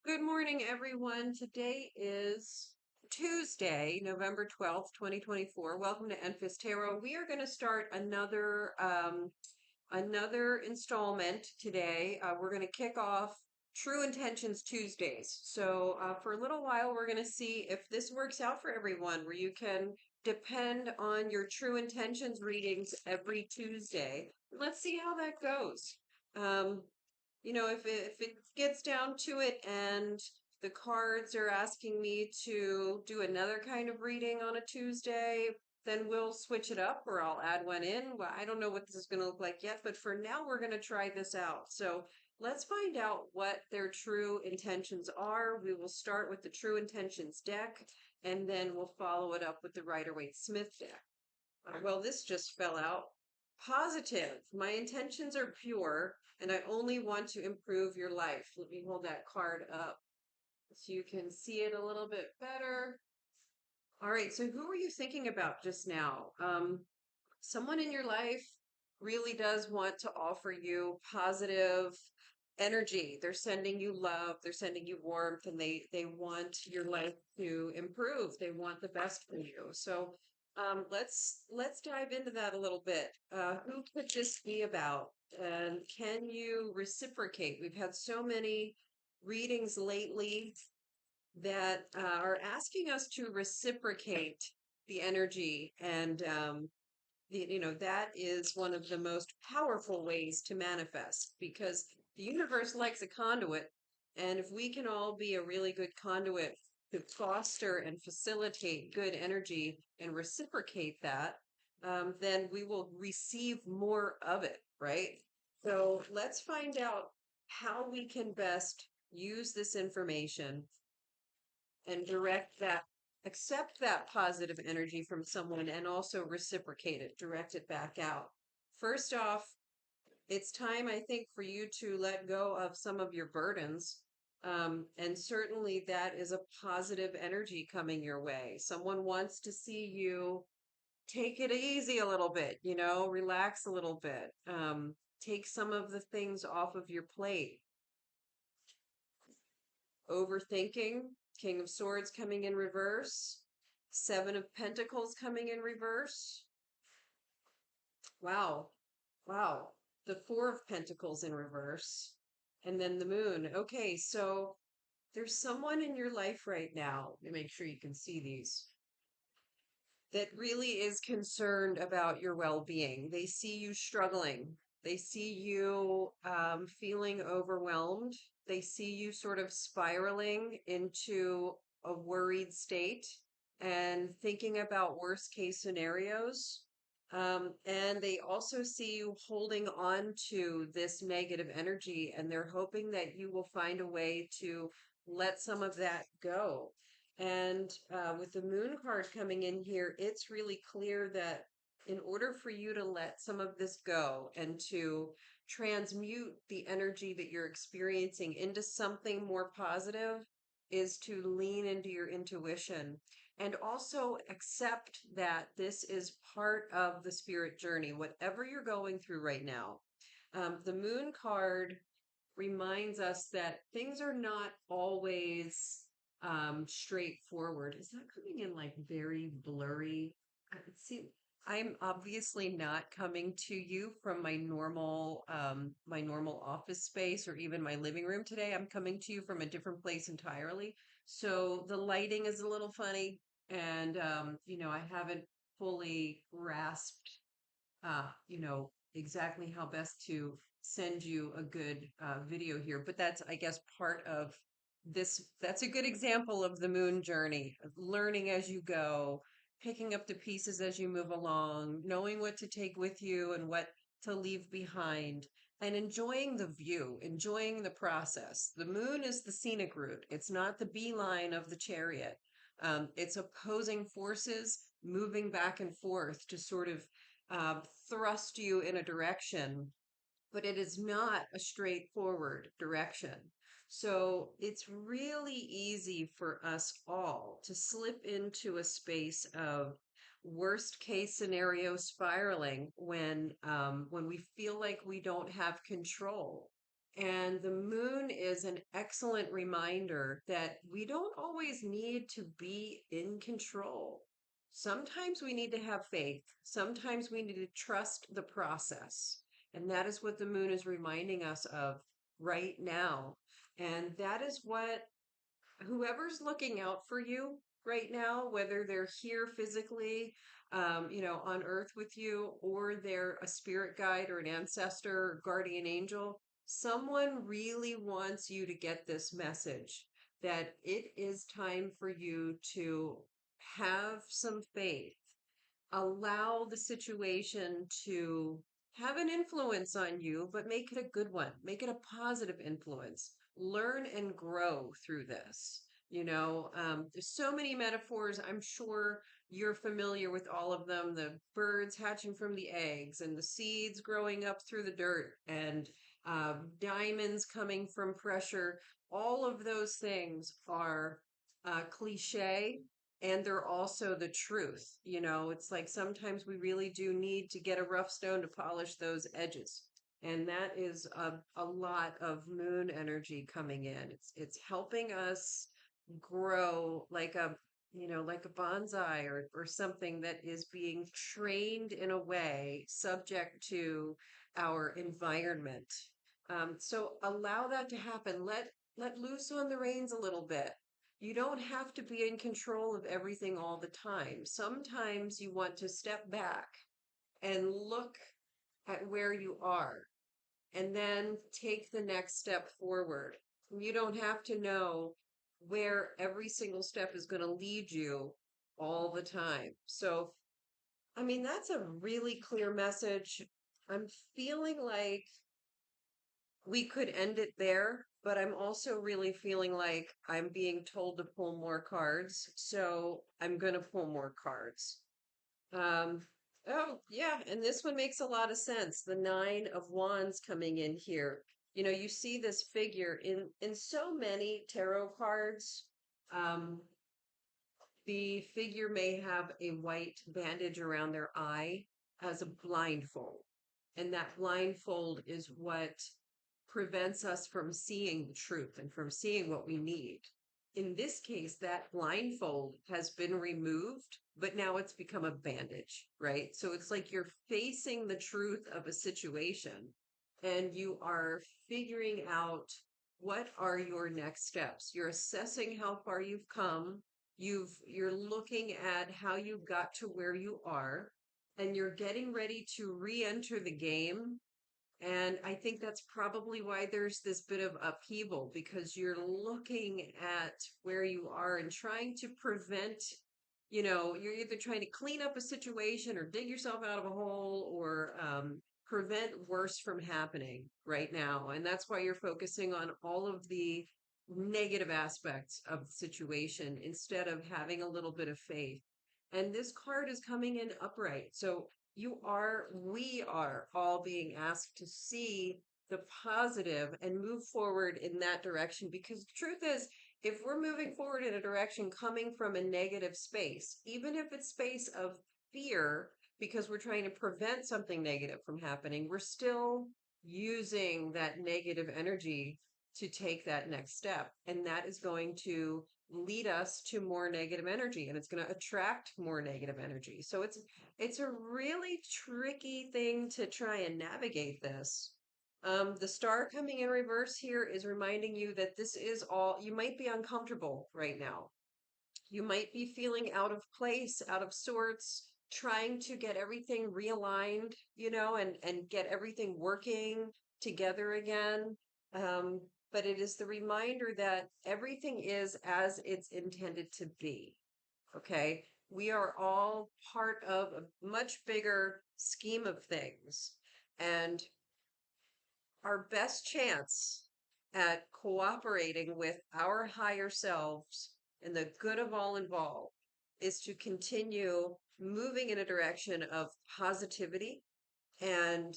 Good morning, everyone. Today is Tuesday, November 12th, 2024. Welcome to Enfys Tarot. We are going to start another installment today. We're going to kick off True Intentions Tuesdays. So for a little while, we're going to see if this works out for everyone, where you can depend on your True Intentions readings every Tuesday. Let's see how that goes. Um, if it gets down to it and the cards are asking me to do another kind of reading on a Tuesday, then we'll switch it up or I'll add one in. Well, I don't know what this is going to look like yet, but for now, we're going to try this out. So let's find out what their true intentions are. We will start with the True Intentions deck, and then we'll follow it up with the Rider-Waite-Smith deck. Well, this just fell out. Positive. My intentions are pure, and I only want to improve your life. Let me hold that card up so you can see it a little bit better. All right, so who were you thinking about just now? Someone in your life really does want to offer you positive energy. They're sending you love, they're sending you warmth, and they want your life to improve. They want the best for you. So let's dive into that a little bit. Who could this be about? And can you reciprocate? We've had so many readings lately that are asking us to reciprocate the energy and that is one of the most powerful ways to manifest, because the universe likes a conduit, and if we can all be a really good conduit to foster and facilitate good energy and reciprocate that, then we will receive more of it, right? So let's find out how we can best use this information and direct that, accept that positive energy from someone and also reciprocate it, direct it back out. First off, it's time, I think, for you to let go of some of your burdens. And certainly that is a positive energy coming your way. Someone wants to see you take it easy a little bit, relax a little bit. Take some of the things off of your plate. Overthinking, King of Swords coming in reverse, Seven of Pentacles coming in reverse. Wow. Wow. The Four of Pentacles in reverse. And then the Moon. Okay, so there's someone in your life right now. Let me make sure you can see these, that really is concerned about your well-being. They see you struggling. They see you feeling overwhelmed. They see you sort of spiraling into a worried state and thinking about worst case scenarios. And they also see you holding on to this negative energy, and they're hoping that you will find a way to let some of that go. And with the moon card coming in here, it's really clear that in order for you to let some of this go and to transmute the energy that you're experiencing into something more positive, is to lean into your intuition and also accept that this is part of the spirit journey, whatever you're going through right now. The moon card reminds us that things are not always straightforward. Is that coming in like very blurry? See, I'm obviously not coming to you from my normal office space or even my living room today. I'm coming to you from a different place entirely. So the lighting is a little funny, and I haven't fully grasped exactly how best to send you a good video here. But that's, I guess, part of this. That's a good example of the moon journey, of learning as you go, picking up the pieces as you move along, knowing what to take with you and what to leave behind, and enjoying the view, enjoying the process. The moon is the scenic route. It's not the beeline of the chariot. It's opposing forces moving back and forth to sort of uh, thrust you in a direction, but it is not a straightforward direction. So it's really easy for us all to slip into a space of worst case scenario spiraling when we feel like we don't have control. And the moon is an excellent reminder that we don't always need to be in control. Sometimes we need to have faith. Sometimes we need to trust the process. And that is what the moon is reminding us of right now. And that is what whoever's looking out for you right now, whether they're here physically, on earth with you, or they're a spirit guide or an ancestor or guardian angel, someone really wants you to get this message that it is time for you to have some faith, allow the situation to have an influence on you, but make it a good one, make it a positive influence. Learn and grow through this. There's so many metaphors. I'm sure you're familiar with all of them, the birds hatching from the eggs, and the seeds growing up through the dirt, and diamonds coming from pressure. All of those things are cliche, and they're also the truth. It's like sometimes we really do need to get a rough stone to polish those edges. And that is a lot of moon energy coming in. It's helping us grow like a bonsai, or something that is being trained in a way subject to our environment. So allow that to happen. Let loose on the reins a little bit. You don't have to be in control of everything all the time. Sometimes you want to step back and look at where you are, and then take the next step forward. You don't have to know where every single step is going to lead you all the time. So, I mean, that's a really clear message. I'm feeling like we could end it there, but I'm also really feeling like I'm being told to pull more cards. So I'm going to pull more cards. Um, oh, yeah, and this one makes a lot of sense. The Nine of Wands coming in here. You see this figure in so many tarot cards. Um, the figure may have a white bandage around their eye as a blindfold. And that blindfold is what prevents us from seeing the truth and from seeing what we need. In this case, that blindfold has been removed, but now it's become a bandage, right? So it's like you're facing the truth of a situation, and you are figuring out what are your next steps. You're assessing how far you've come. You're looking at how you got to where you are, and you're getting ready to re-enter the game. And I think that's probably why there's this bit of upheaval, because you're looking at where you are and trying to prevent, you're either trying to clean up a situation or dig yourself out of a hole, or prevent worse from happening right now. And that's why you're focusing on all of the negative aspects of the situation instead of having a little bit of faith. And this card is coming in upright. So we are all being asked to see the positive and move forward in that direction, because the truth is, if we're moving forward in a direction coming from a negative space, even if it's space of fear, because we're trying to prevent something negative from happening, we're still using that negative energy to take that next step. And that is going to lead us to more negative energy, and it's going to attract more negative energy. So it's a really tricky thing to try and navigate this. The star coming in reverse here is reminding you that this is all, you might be uncomfortable right now. You might be feeling out of place, out of sorts, trying to get everything realigned, and get everything working together again. Um, but it is the reminder that everything is as it's intended to be. Okay. We are all part of a much bigger scheme of things. And our best chance at cooperating with our higher selves and the good of all involved is to continue moving in a direction of positivity and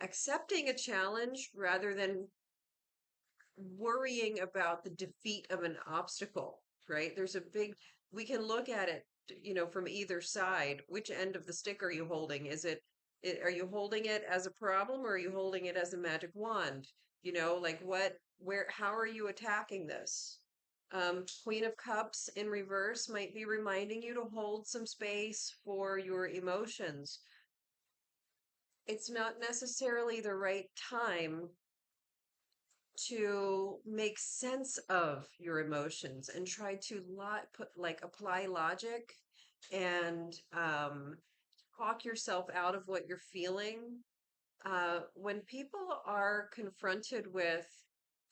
accepting a challenge rather than worrying about the defeat of an obstacle, right? We can look at it, from either side. Which end of the stick are you holding? Are you holding it as a problem, or are you holding it as a magic wand? Like how are you attacking this? Queen of Cups in reverse might be reminding you to hold some space for your emotions. It's not necessarily the right time to make sense of your emotions and try to apply logic and talk yourself out of what you're feeling. When people are confronted with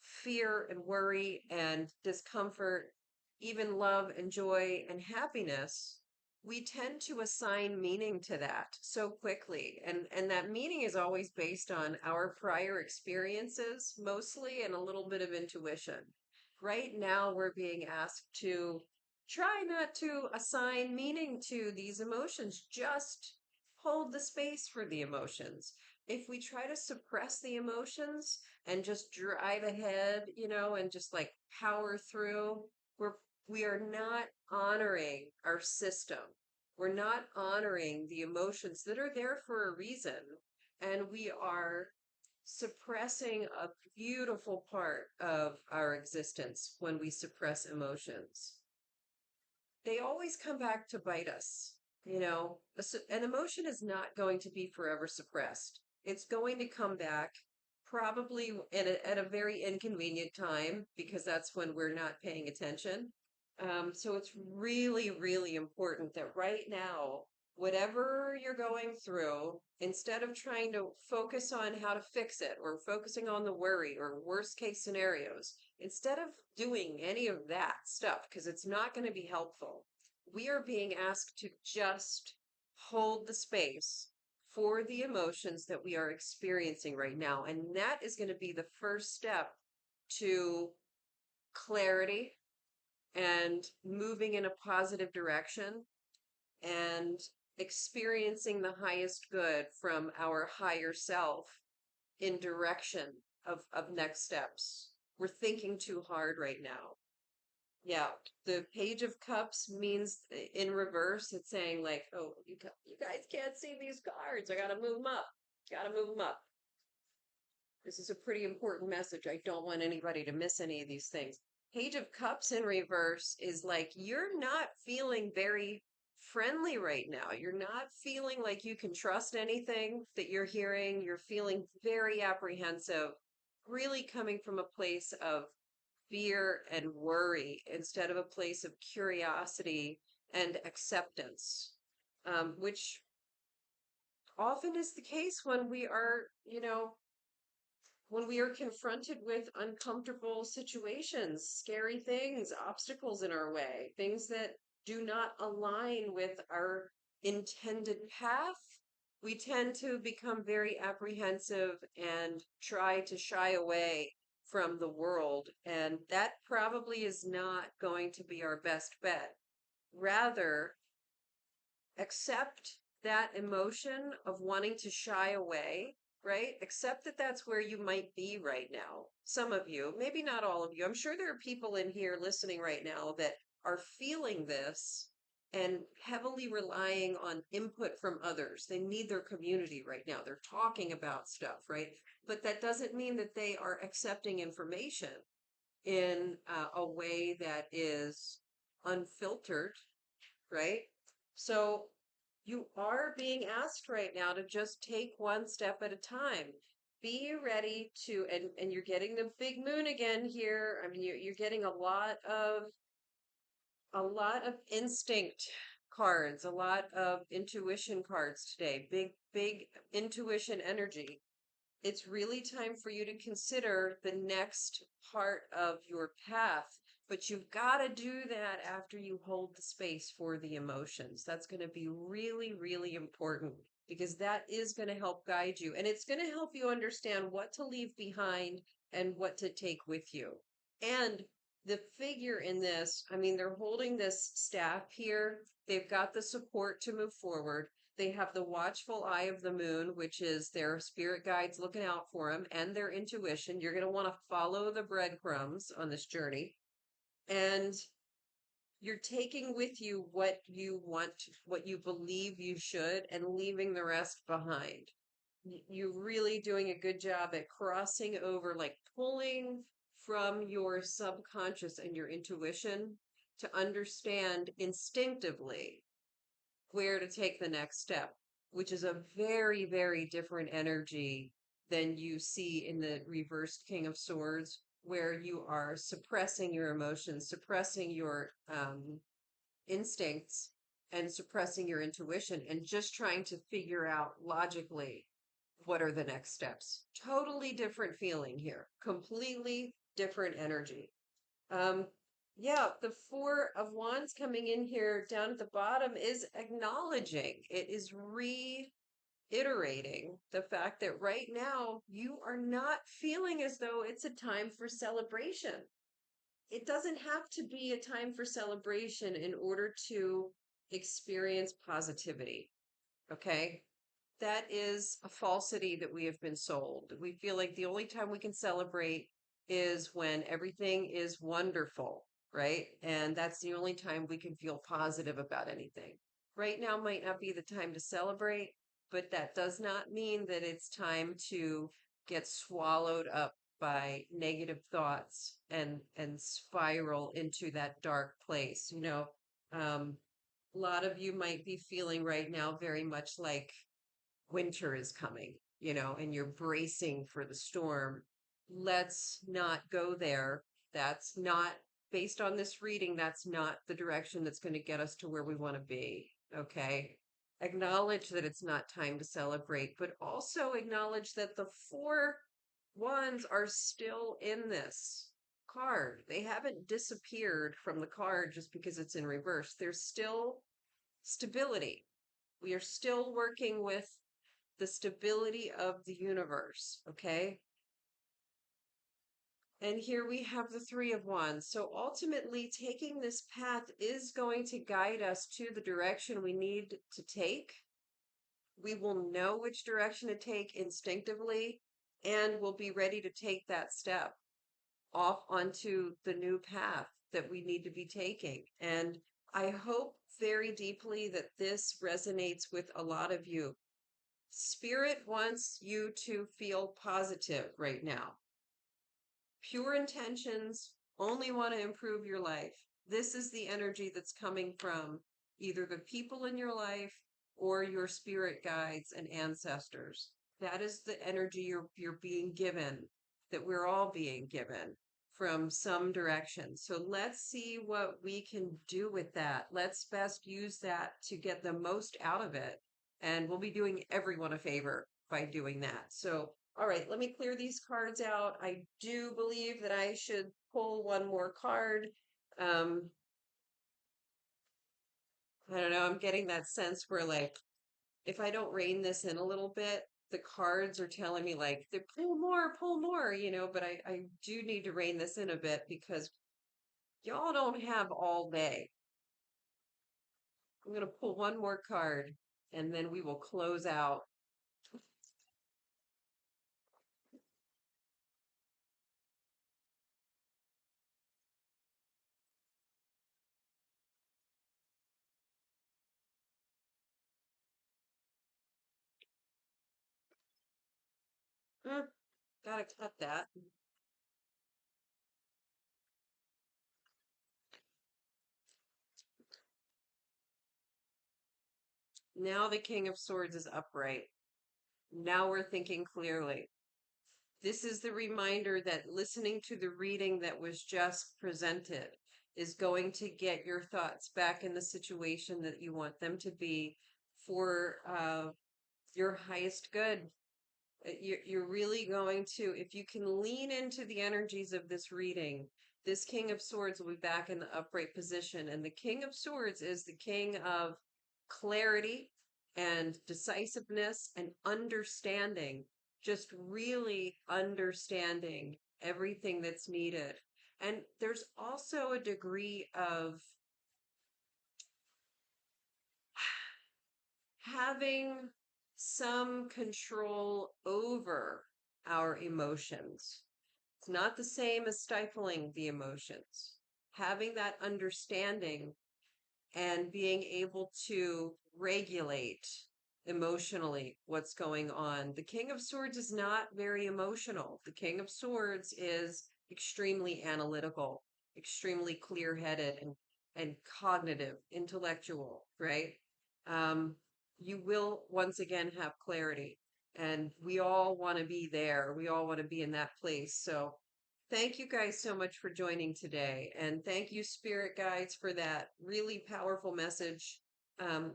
fear and worry and discomfort, even love and joy and happiness, we tend to assign meaning to that so quickly. And that meaning is always based on our prior experiences, mostly, and a little bit of intuition. Right now, we're being asked to try not to assign meaning to these emotions, just hold the space for the emotions. If we try to suppress the emotions and just drive ahead, and just like power through, we're we are not honoring our system. We're not honoring the emotions that are there for a reason. And we are suppressing a beautiful part of our existence when we suppress emotions. They always come back to bite us. An emotion is not going to be forever suppressed. It's going to come back probably at a very inconvenient time because that's when we're not paying attention. So it's really, really important that right now, whatever you're going through, instead of trying to focus on how to fix it or focusing on the worry or worst case scenarios, instead of doing any of that stuff, because it's not going to be helpful, we are being asked to just hold the space for the emotions that we are experiencing right now. And that is going to be the first step to clarity and moving in a positive direction and experiencing the highest good from our higher self in direction of next steps. We're thinking too hard right now. Yeah, the Page of Cups means in reverse, it's saying like, oh, you guys can't see these cards. I gotta move them up. Gotta move them up. This is a pretty important message. I don't want anybody to miss any of these things. Page of Cups in reverse is like you're not feeling very friendly right now. You're not feeling like you can trust anything that you're hearing. You're feeling very apprehensive, really coming from a place of fear and worry instead of a place of curiosity and acceptance, which often is the case when we are confronted with uncomfortable situations, scary things, obstacles in our way, things that do not align with our intended path, we tend to become very apprehensive and try to shy away from the world. And that probably is not going to be our best bet. Rather, accept that emotion of wanting to shy away, right? Accept that that's where you might be right now. Some of you, maybe not all of you. I'm sure there are people in here listening right now that are feeling this and heavily relying on input from others. They need their community right now. They're talking about stuff, right? But that doesn't mean that they are accepting information in a way that is unfiltered, right? So you are being asked right now to just take one step at a time. Be ready to, and you're getting the big moon again here. I mean, you're getting a lot of instinct cards, a lot of intuition cards today. Big, big intuition energy. It's really time for you to consider the next part of your path. But you've got to do that after you hold the space for the emotions. That's going to be really, really important because that is going to help guide you. And it's going to help you understand what to leave behind and what to take with you. And the figure in this, I mean, they're holding this staff here. They've got the support to move forward. They have the watchful eye of the moon, which is their spirit guides looking out for them and their intuition. You're going to want to follow the breadcrumbs on this journey. And you're taking with you what you want, what you believe you should, and leaving the rest behind. you're really doing a good job at crossing over, like pulling from your subconscious and your intuition to understand instinctively where to take the next step, which is a very, very different energy than you see in the reversed King of Swords, where you are suppressing your emotions, suppressing your instincts, and suppressing your intuition, and just trying to figure out logically what are the next steps. Totally different feeling here, completely different energy. Um, yeah, the Four of Wands coming in here down at the bottom is acknowledging, it is reiterating the fact that right now you are not feeling as though it's a time for celebration. It doesn't have to be a time for celebration in order to experience positivity. Okay. That is a falsity that we have been sold. We feel like the only time we can celebrate is when everything is wonderful, right? And that's the only time we can feel positive about anything. Right now might not be the time to celebrate, but that does not mean that it's time to get swallowed up by negative thoughts and spiral into that dark place. Um, a lot of you might be feeling right now very much like winter is coming, and you're bracing for the storm. Let's not go there. That's not, based on this reading, that's not the direction that's going to get us to where we want to be. Okay. Acknowledge that it's not time to celebrate, but also acknowledge that the four wands are still in this card. They haven't disappeared from the card just because it's in reverse. There's still stability. We are still working with the stability of the universe, okay? And here we have the Three of Wands. So ultimately, taking this path is going to guide us to the direction we need to take. We will know which direction to take instinctively, and we'll be ready to take that step off onto the new path that we need to be taking. And I hope very deeply that this resonates with a lot of you. Spirit wants you to feel positive right now. Pure intentions only want to improve your life. This is the energy that's coming from either the people in your life or your spirit guides and ancestors. That is the energy you're being given, that we're all being given from some direction. So let's see what we can do with that. Let's best use that to get the most out of it. And we'll be doing everyone a favor by doing that. So, all right, let me clear these cards out. I do believe that I should pull one more card. Um, I don't know. I'm getting that sense where, like, if I don't rein this in a little bit, the cards are telling me, like, they pull more, but I do need to rein this in a bit because y'all don't have all day. I'm going to pull one more card and then we will close out. Gotta cut that. Now the King of Swords is upright. Now we're thinking clearly. This is the reminder that listening to the reading that was just presented is going to get your thoughts back in the situation that you want them to be for your highest good. You're really going to, if you can lean into the energies of this reading, this King of Swords will be back in the upright position. And the King of Swords is the king of clarity and decisiveness and understanding, just really understanding everything that's needed. And there's also a degree of having some control over our emotions. It's not the same as stifling the emotions. Having that understanding and being able to regulate emotionally what's going on. The King of Swords is not very emotional. The King of Swords is extremely analytical, extremely clear-headed and cognitive, intellectual, right? Um, you will once again have clarity, and we all want to be there. We all want to be in that place. So thank you guys so much for joining today. And thank you, Spirit Guides, for that really powerful message.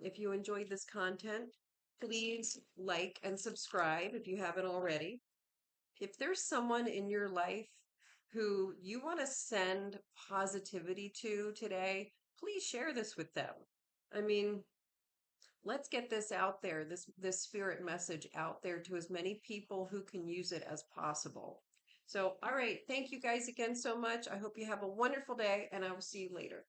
If you enjoyed this content, please like and subscribe if you haven't already. If there's someone in your life who you want to send positivity to today, please share this with them. I mean, let's get this out there, this spirit message out there to as many people who can use it as possible. So, all right, thank you guys again so much. I hope you have a wonderful day, and I will see you later.